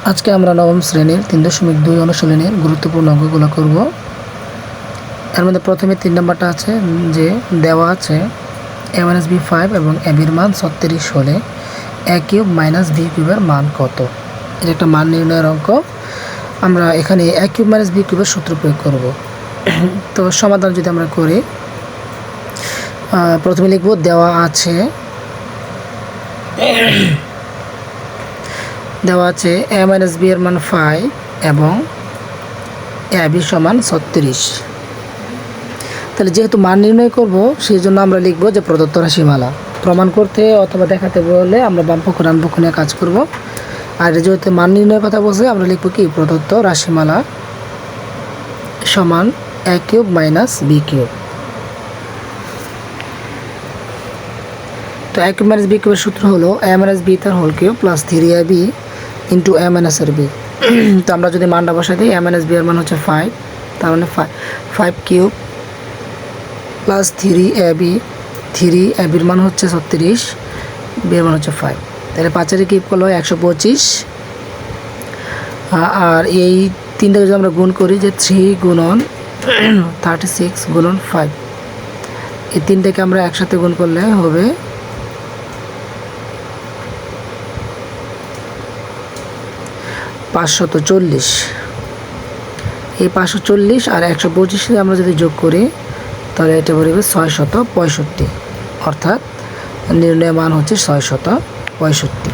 আজকে আমরা নবম শ্রেণীর 3.2 অনুশীলনের গুরুত্বপূর্ণ অঙ্কগুলো করব। এর মধ্যে প্রথমে 3 নম্বরটা আছে যে দেওয়া আছে a - b5 এবং a এর মান 36 হলে a³ - b³ মান কত। এটা একটা মান নির্ণয়ের অঙ্ক। আমরা এখানে a³ - b³ এর সূত্র প্রয়োগ করব। তো সমাধান যদি আমরা করি, প্রথমে লিখব দেওয়া আছে a - b এর মান 5 এবং ab সমান 36। তাহলে যেহেতু মান নির্ণয় করব সেই জন্য আমরা লিখব যে প্রদত্ত রাশিমালা। প্রমাণ করতে অথবা দেখাতে বললে আমরা বামপক্ষ ডানপক্ষ নিয়ে কাজ করব। আর যেহেতু মান নির্ণয়ের কথা বলছে আমরা লিখব কি প্রদত্ত রাশিমালা সমান a³ - b³। তো a³ - b³ এর সূত্র হলো a - b তার whole cube plus 3ab into a - এর b। তো আমরা যদি মানটা বসাই দিই, a - b এর মান হচ্ছে 5, তার মানে 5³ প্লাস 3ab এর মান হচ্ছে 36, b এর মান হচ্ছে 5। তাহলে 5 কিউব করলে হয় 125। আর এই তিনটাকে যদি আমরা গুণ করি যে 3 গুণন 36 গুণন 5, এই তিনটাকে আমরা একসাথে গুণ করলে হবে 540। এই 540 আর 125 আমরা যদি যোগ করি তাহলে এটা বেরোবে 665, অর্থাৎ নির্ণয় মান হচ্ছে 665।